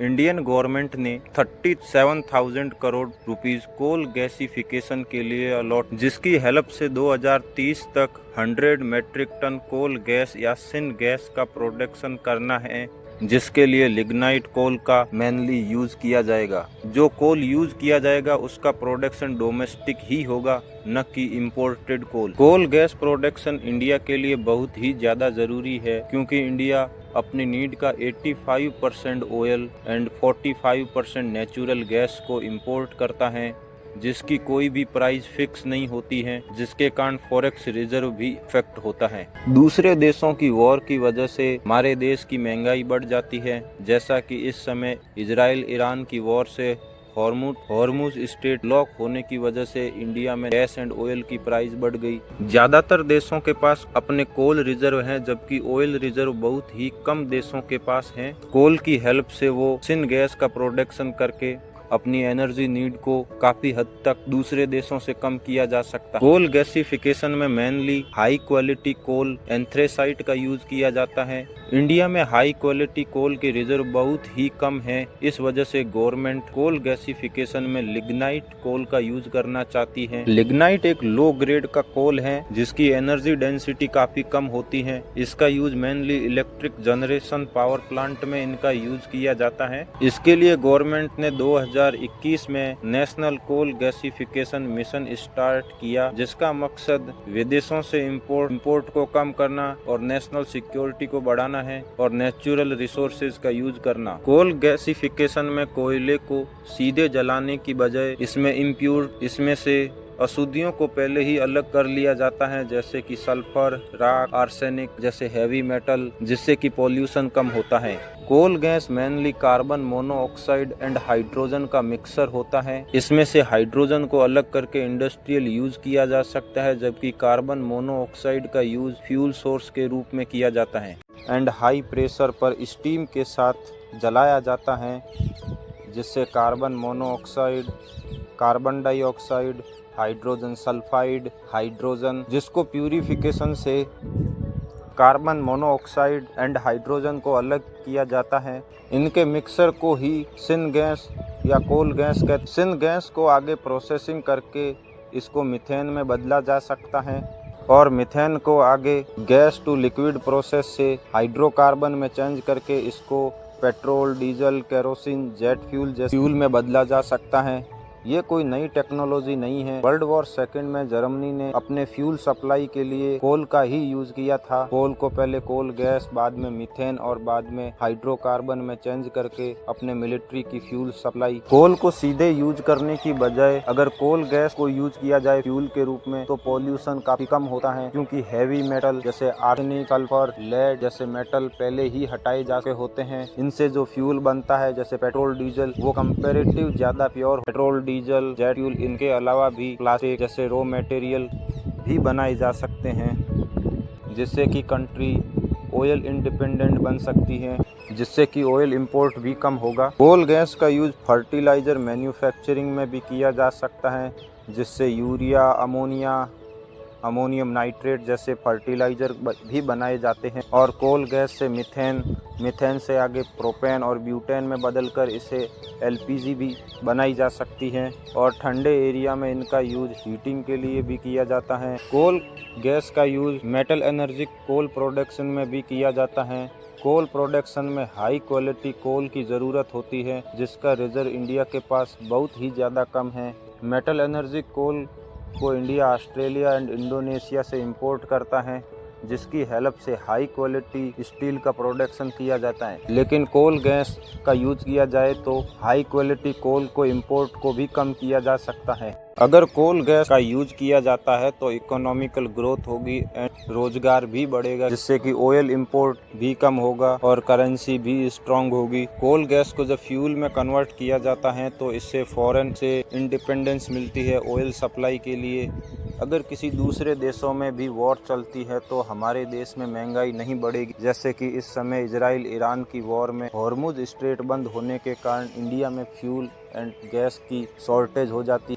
Indian government ने 37,000 crore rupees coal gasification के लिए अलॉट, जिसकी हेल्प से 2030 तक 100 मैट्रिक टन कोल गैस या सिन गैस का प्रोडक्शन करना है, जिसके लिए लिग्नाइट कोल का मेनली यूज किया जाएगा। जो कोल यूज किया जाएगा उसका प्रोडक्शन डोमेस्टिक ही होगा, न कि इम्पोर्टेड कोल। कोल गैस प्रोडक्शन इंडिया के लिए बहुत ही ज्यादा जरूरी है, क्योंकि इंडिया अपनी नीड का 85% ऑयल एंड 45% नेचुरल गैस को इंपोर्ट करता है, जिसकी कोई भी प्राइस फिक्स नहीं होती है, जिसके कारण फॉरेक्स रिजर्व भी इफेक्ट होता है। दूसरे देशों की वॉर की वजह से हमारे देश की महंगाई बढ़ जाती है, जैसा कि इस समय इजराइल ईरान की वॉर से हॉर्मुज स्ट्रेट लॉक होने की वजह से इंडिया में गैस एंड ऑयल की प्राइस बढ़ गई। ज्यादातर देशों के पास अपने कोल रिजर्व हैं, जबकि ऑयल रिजर्व बहुत ही कम देशों के पास हैं। कोल की हेल्प से वो सिन गैस का प्रोडक्शन करके अपनी एनर्जी नीड को काफी हद तक दूसरे देशों से कम किया जा सकता है। कोल गैसिफिकेशन में mainly high quality coal anthracite का यूज किया जाता है। इंडिया में हाई क्वालिटी कोल के रिजर्व बहुत ही कम है, इस वजह से गवर्नमेंट कोल गैसिफिकेशन में लिग्नाइट कोल का यूज करना चाहती है। लिग्नाइट एक लो ग्रेड का कोल है, जिसकी एनर्जी डेंसिटी काफी कम होती है। इसका use mainly electric generation power plant में इनका यूज किया जाता है। इसके लिए गवर्नमेंट ने 2021 में national coal gasification mission start किया, जिसका मकसद विदेशों से इंपोर्ट को कम करना और नेशनल सिक्योरिटी को बढ़ाना है और नेचुरल रिसोर्सेज का यूज करना। कोल गैसिफिकेशन में कोयले को सीधे जलाने की बजाय इसमें से अशुद्धियों को पहले ही अलग कर लिया जाता है, जैसे कि सल्फर, राख, आर्सेनिक जैसे हैवी मेटल, जिससे कि पॉल्यूशन कम होता है। Coal gas mainly carbon monoxide and hydrogen का मिक्सर होता है। इसमें से हाइड्रोजन को अलग करके इंडस्ट्रियल यूज किया जा सकता है, जबकि कार्बन मोनोऑक्साइड का यूज फ्यूल सोर्स के रूप में किया जाता है एंड हाई प्रेशर पर स्टीम के साथ जलाया जाता है, जिससे carbon monoxide, carbon dioxide, hydrogen sulphide, hydrogen, जिसको प्यूरिफिकेशन से कार्बन मोनोऑक्साइड एंड हाइड्रोजन को अलग किया जाता है। इनके मिक्सर को ही सिन गैस या कोल गैस कहते। सिन गैस को आगे प्रोसेसिंग करके इसको मीथेन में बदला जा सकता है और मीथेन को आगे गैस टू लिक्विड प्रोसेस से हाइड्रोकार्बन में चेंज करके इसको petrol, diesel, kerosene, jet fuel जैसे फ्यूल में बदला जा सकता है। ये कोई नई टेक्नोलॉजी नहीं है। वर्ल्ड वॉर सेकेंड में जर्मनी ने अपने फ्यूल सप्लाई के लिए कोल का ही यूज किया था। कोल को पहले कोल गैस, बाद में मीथेन और बाद में हाइड्रोकार्बन में चेंज करके अपने मिलिट्री की फ्यूल सप्लाई। कोल को सीधे यूज करने की बजाय अगर कोल गैस को यूज किया जाए फ्यूल के रूप में, तो पॉल्यूशन काफी कम होता है, क्योंकि हैवी मेटल जैसे आर्सेनिक, सल्फर, लेड जैसे मेटल पहले ही हटाए जा चुके होते हैं। इनसे जो फ्यूल बनता है जैसे पेट्रोल, डीजल, वो कंपेरेटिव ज्यादा pure petrol, diesel, jet fuel, इनके अलावा भी प्लास्टिक जैसे रॉ मटेरियल भी बनाए जा सकते हैं, जिससे कि कंट्री ऑयल इंडिपेंडेंट बन सकती है, जिससे कि ऑयल इंपोर्ट भी कम होगा। कोल गैस का यूज फर्टिलाइजर मैन्युफैक्चरिंग में भी किया जा सकता है, जिससे यूरिया, अमोनियम नाइट्रेट जैसे फर्टिलाइजर भी बनाए जाते हैं। और कोल गैस से मीथेन से आगे प्रोपेन और ब्यूटेन में बदलकर इसे एलपीजी भी बनाई जा सकती है और ठंडे एरिया में इनका यूज हीटिंग के लिए भी किया जाता है। कोल गैस का use metal energy coal production में भी किया जाता है। कोल प्रोडक्शन में हाई क्वालिटी कोल की ज़रूरत होती है, जिसका रिजर्व इंडिया के पास बहुत ही ज़्यादा कम है। मेटल एनर्जी कोल को इंडिया, ऑस्ट्रेलिया एंड इंडोनेशिया से इंपोर्ट करता है, जिसकी हेल्प से हाई क्वालिटी स्टील का प्रोडक्शन किया जाता है। लेकिन कोल गैस का यूज किया जाए तो हाई क्वालिटी कोल को इंपोर्ट को भी कम किया जा सकता है। अगर कोल गैस का यूज किया जाता है तो इकोनॉमिकल ग्रोथ होगी एंड रोजगार भी बढ़ेगा, जिससे कि ऑयल इंपोर्ट भी कम होगा और करेंसी भी स्ट्रांग होगी। कोल गैस को जब फ्यूल में कन्वर्ट किया जाता है तो इससे फॉरेन से इंडिपेंडेंस मिलती है ऑयल सप्लाई के लिए। अगर किसी दूसरे देशों में भी वॉर चलती है तो हमारे देश में महंगाई नहीं बढ़ेगी, जैसे कि इस समय इजराइल ईरान की वॉर में हॉर्मुज स्ट्रेट बंद होने के कारण इंडिया में फ्यूल एंड गैस की शॉर्टेज हो जाती है।